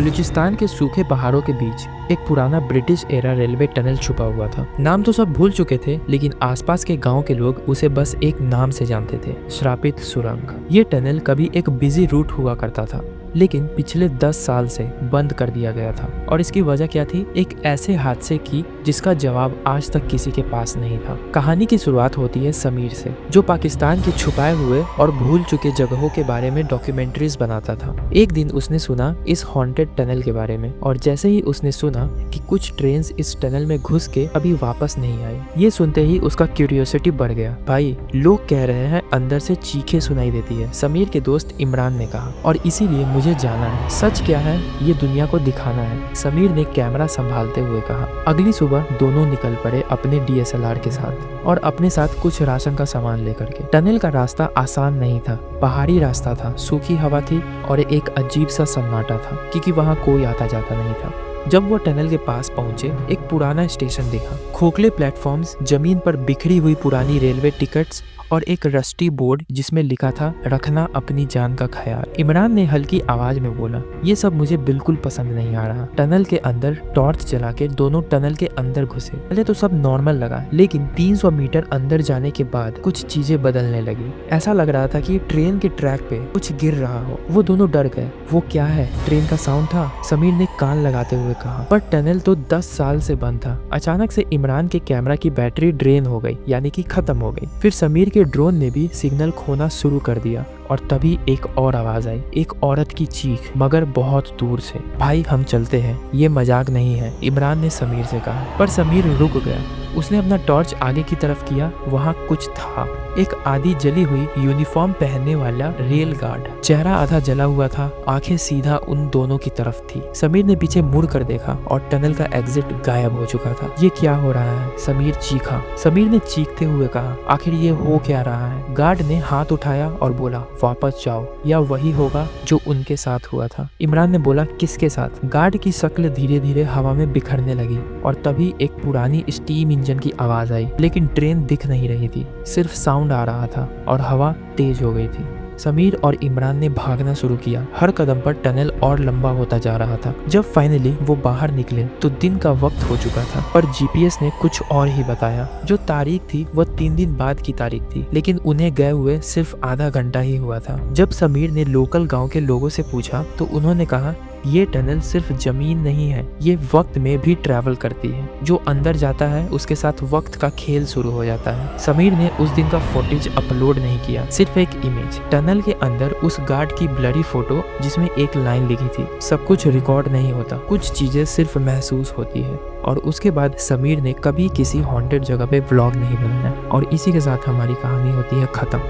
बलूचिस्तान के सूखे पहाड़ों के बीच एक पुराना ब्रिटिश एरा रेलवे टनल छुपा हुआ था। नाम तो सब भूल चुके थे, लेकिन आसपास के गांव के लोग उसे बस एक नाम से जानते थे, श्रापित सुरंग। ये टनल कभी एक बिजी रूट हुआ करता था, लेकिन पिछले 10 साल से बंद कर दिया गया था। और इसकी वजह क्या थी? एक ऐसे हादसे की जिसका जवाब आज तक किसी के पास नहीं था। कहानी की शुरुआत होती है समीर से, जो पाकिस्तान के छुपाए हुए और भूल चुके जगहों के बारे में डॉक्यूमेंट्रीज बनाता था। एक दिन उसने सुना इस हॉन्टेड टनल के बारे में, और जैसे ही उसने सुना कि कुछ ट्रेन्स इस टनल में घुस के अभी वापस नहीं आई, ये सुनते ही उसका क्यूरियोसिटी बढ़ गया। भाई, लोग कह रहे हैं अंदर से चीखें सुनाई देती है, समीर के दोस्त इमरान ने कहा, और इसीलिए मुझे जाना है। सच क्या है ये दुनिया को दिखाना है, समीर ने कैमरा संभालते हुए कहा। अगली सुबह दोनों निकल पड़े अपने DSLR के साथ, और अपने साथ कुछ राशन का सामान लेकर के। टनल का रास्ता आसान नहीं था, पहाड़ी रास्ता था, सूखी हवा थी और एक अजीब सा सन्नाटा था, क्योंकि वहाँ कोई आता जाता नहीं था। जब वो टनल के पास पहुंचे, एक पुराना स्टेशन देखा। खोखले प्लेटफॉर्म्स, जमीन पर बिखरी हुई पुरानी रेलवे टिकट्स और एक रस्टी बोर्ड जिसमें लिखा था, रखना अपनी जान का ख्याल। इमरान ने हल्की आवाज में बोला, ये सब मुझे बिल्कुल पसंद नहीं आ रहा। टनल के अंदर टॉर्च जला के दोनों टनल के अंदर घुसे। पहले तो सब नॉर्मल लगा, लेकिन 300 मीटर अंदर जाने के बाद कुछ चीजें बदलने लगी। ऐसा लग रहा था कि ट्रेन के ट्रैक पे कुछ गिर रहा हो। वो दोनों डर गए। वो क्या है? ट्रेन का साउंड था, समीर ने कान लगाते हुए कहा। पर टनल तो 10 साल से बंद था। अचानक से इमरान के कैमरा की बैटरी ड्रेन हो गई, यानी कि खत्म हो गई। फिर समीर के ड्रोन ने भी सिग्नल खोना शुरू कर दिया, और तभी एक और आवाज आई, एक औरत की चीख, मगर बहुत दूर से। भाई, हम चलते हैं, ये मजाक नहीं है, इमरान ने समीर से कहा। पर समीर रुक गया। उसने अपना टॉर्च आगे की तरफ किया। वहाँ कुछ था, एक आधी जली हुई यूनिफॉर्म पहनने वाला रेल गार्ड। चेहरा आधा जला हुआ था, आंखें सीधा उन दोनों की तरफ थी। समीर ने पीछे मुड़ कर देखा और टनल का एग्जिट गायब हो चुका था। ये क्या हो रहा है? समीर चीखा। समीर ने चीखते हुए कहा, आखिर ये हो क्या रहा है? गार्ड ने हाथ उठाया और बोला, वापस जाओ, या वही होगा जो उनके साथ हुआ था। इमरान ने बोला, किसके साथ? गार्ड की शक्ल धीरे धीरे हवा में बिखरने लगी, और तभी एक पुरानी स्टीम इंजन की आवाज आई, लेकिन ट्रेन दिख नहीं रही थी, सिर्फ साउंड आ रहा था, और हवा तेज हो गई थी। समीर और इमरान ने भागना शुरू किया। हर कदम पर टनल और लंबा होता जा रहा था। जब फाइनली वो बाहर निकले तो दिन का वक्त हो चुका था, पर GPS ने कुछ और ही बताया। जो तारीख थी वो 3 दिन बाद की तारीख थी, लेकिन उन्हें गए हुए सिर्फ आधा घंटा ही हुआ था। जब समीर ने लोकल गांव के लोगों से पूछा तो उन्होंने कहा, ये टनल सिर्फ जमीन नहीं है, ये वक्त में भी ट्रैवल करती है। जो अंदर जाता है उसके साथ वक्त का खेल शुरू हो जाता है। समीर ने उस दिन का फुटेज अपलोड नहीं किया, सिर्फ एक इमेज। टनल के अंदर उस गार्ड की ब्लरी फोटो जिसमें एक लाइन लिखी थी, सब कुछ रिकॉर्ड नहीं होता, कुछ चीजें सिर्फ महसूस होती है। और उसके बाद समीर ने कभी किसी हॉन्टेड जगह पे व्लॉग नहीं बनाया। और इसी के साथ हमारी कहानी होती है खत्म।